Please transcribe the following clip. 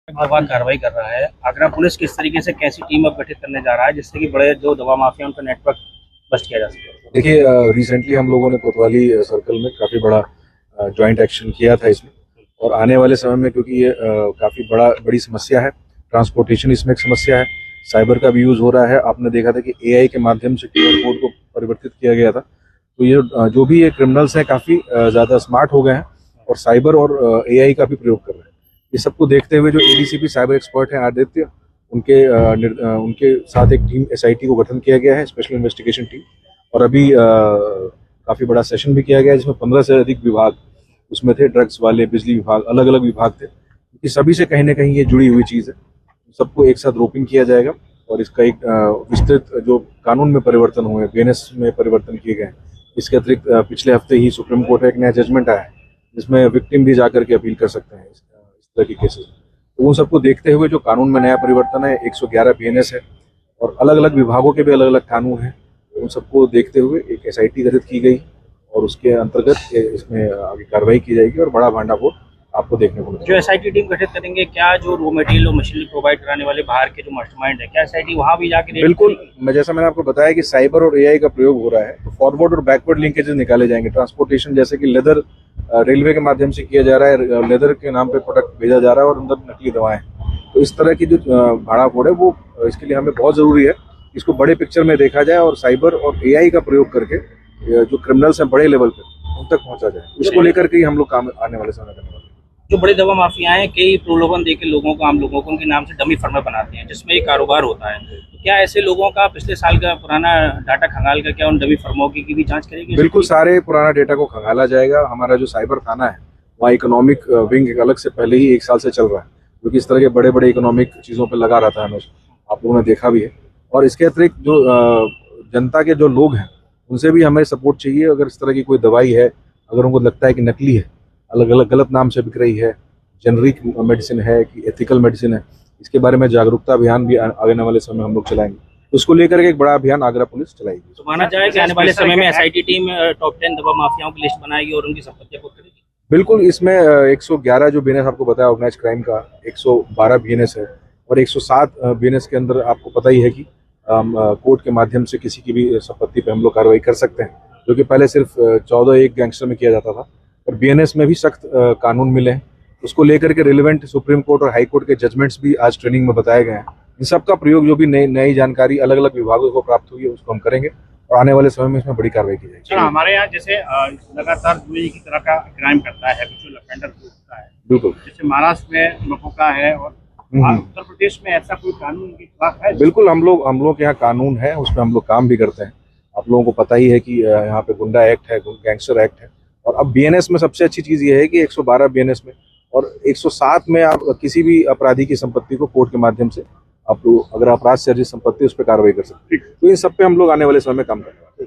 विभाग कार्रवाई कर रहा है। आगरा पुलिस किस तरीके से कैसी टीम अब गठित करने जा रहा है जिससे कि बड़े जो दवा माफिया उनका नेटवर्क बस्ट किया जा सके? देखिए, रिसेंटली हम लोगों ने कोतवाली सर्कल में काफ़ी बड़ा जॉइंट एक्शन किया था इसमें, और आने वाले समय में क्योंकि ये काफ़ी बड़ी समस्या है, ट्रांसपोर्टेशन इसमें एक समस्या है, साइबर का भी यूज़ हो रहा है। आपने देखा था कि एआई के माध्यम से क्यूआर कोड को परिवर्तित किया गया था। तो ये जो भी ये क्रिमिनल्स हैं काफ़ी ज़्यादा स्मार्ट हो गए हैं और साइबर और एआई का भी प्रयोग कर रहे हैं। ये सबको देखते हुए जो एडीसीपी साइबर एक्सपर्ट हैं आदित्य, उनके साथ एक टीम एसआईटी को गठन किया गया है, स्पेशल इन्वेस्टिगेशन टीम। और अभी काफ़ी बड़ा सेशन भी किया गया है जिसमें 15 से अधिक विभाग उसमें थे, ड्रग्स वाले, बिजली विभाग, अलग अलग विभाग थे, क्योंकि सभी से कहीं ना कहीं ये जुड़ी हुई चीज़ है। सबको एक साथ रोपिंग किया जाएगा और इसका एक विस्तृत जो कानून में परिवर्तन हुए, बीएनएस में परिवर्तन किए गए। इसके अतिरिक्त पिछले हफ्ते ही सुप्रीम कोर्ट का एक नया जजमेंट आया है जिसमें विक्टिम भी जाकर के अपील कर सकते हैं इस तरह के केसेस। तो उन सबको देखते हुए जो कानून में नया परिवर्तन है, 111 बीएनएस है और अलग अलग विभागों के भी अलग अलग कानून हैं, उन सबको देखते हुए एक एसआईटी गठित की गई और उसके अंतर्गत इसमें आगे कार्रवाई की जाएगी और बड़ा भांडाफोड़ आपको देखने को मिलेगा। जो एसआईटी टीम गठित करेंगे, क्या जो रॉ मटेरियल और मशीनरी प्रोवाइड कराने वाले बाहर के जो मास्टरमाइंड है, क्या एसआईटी वहां भी जाके? बिल्कुल, जैसा मैंने आपको बताया कि साइबर और एआई का प्रयोग हो रहा है, तो फॉरवर्ड और बैकवर्ड लिंकेजेस निकाले जाएंगे। ट्रांसपोर्टेशन जैसे कि लेदर रेलवे के माध्यम से किया जा रहा है, लेदर के नाम पे प्रोडक्ट भेजा जा रहा है और अंदर नकली दवाएं। तो इस तरह की जो भाड़ाफोड़ है वो इसके लिए हमें बहुत जरूरी है इसको बड़े पिक्चर में देखा जाए और साइबर और एआई का प्रयोग करके जो क्रिमिनल्स हैं बड़े लेवल पे उन तक पहुंचा जाए। इसको लेकर के ही हम लोग काम आने वाले समय करने वाले हैं। जो बड़े दवा माफिया हैं, कई प्रलोभन देकर लोगों को, आम लोगों को उनके नाम से डमी फर्मा बनाते हैं जिसमें एक कारोबार होता है। तो क्या ऐसे लोगों का पिछले साल का पुराना डाटा खंगाल कर क्या उन डमी फर्मों की भी जांच करेगी? बिल्कुल, सारे पुराना डेटा को खंगाला जाएगा। हमारा जो साइबर थाना है वहाँ इकोनॉमिक विंग एक अलग से पहले ही 1 साल से चल रहा है, क्योंकि इस तरह के बड़े बड़े इकोनॉमिक चीज़ों पर लगा रहता है हमेशा, आप लोगों ने देखा भी है। और इसके अतिरिक्त जो जनता के जो लोग हैं उनसे भी हमें सपोर्ट चाहिए। अगर इस तरह की कोई दवाई है, अगर उनको लगता है कि नकली है, अलग अलग गलत नाम से बिक रही है, जेनरिक मेडिसिन है कि एथिकल मेडिसिन है, इसके बारे में जागरूकता अभियान भी आने वाले समय में हम लोग चलाएंगे। उसको लेकर के एक बड़ा अभियान आगरा पुलिस चलाएगी। तो माना जाए कि आने वाले समय में एसआईटी टीम टॉप 10 दवा माफियाओं की लिस्ट बनाएगी और उनकी संपत्तियों को करेगी? बिल्कुल, इसमें 111 जो बीएनएस आपको बताया ऑर्गेनाइज क्राइम का, 112 बीएनएस है और 107 बीएनएस के अंदर आपको पता ही है कि कोर्ट के माध्यम से किसी की भी संपत्ति पे हम लोग कार्रवाई कर सकते हैं, जो कि पहले सिर्फ 14 एक गैंगस्टर में किया जाता था। और बीएनएस में भी सख्त कानून मिले हैं। उसको लेकर के रिलेवेंट सुप्रीम कोर्ट और हाई कोर्ट के जजमेंट्स भी आज ट्रेनिंग में बताए गए हैं। इन सब का प्रयोग जो भी नई जानकारी अलग अलग विभागों को प्राप्त हुई है उसको हम करेंगे और आने वाले समय में इसमें बड़ी कार्रवाई की जाएगी। हमारे यहाँ जैसे लगातार जुए की तरह का क्राइम करता है, हैबिचुअल ऑफेंडर होता है, बिल्कुल, जैसे महाराष्ट्र में मकोका है और उत्तर प्रदेश में ऐसा कोई कानून के खिलाफ है? बिल्कुल, हम लोग के यहाँ कानून है, उसमें हम लोग काम भी करते हैं। आप लोगों को पता ही है कि यहाँ पे गुंडा एक्ट है, गैंगस्टर एक्ट है। और अब बीएनएस में सबसे अच्छी चीज़ ये है कि 112 बीएनएस में और 107 में आप किसी भी अपराधी की संपत्ति को कोर्ट के माध्यम से आप अगर अपराध से अर्जित संपत्ति उस पर कार्रवाई कर सकते हैं। तो इन सब पे हम लोग आने वाले समय में काम करेंगे।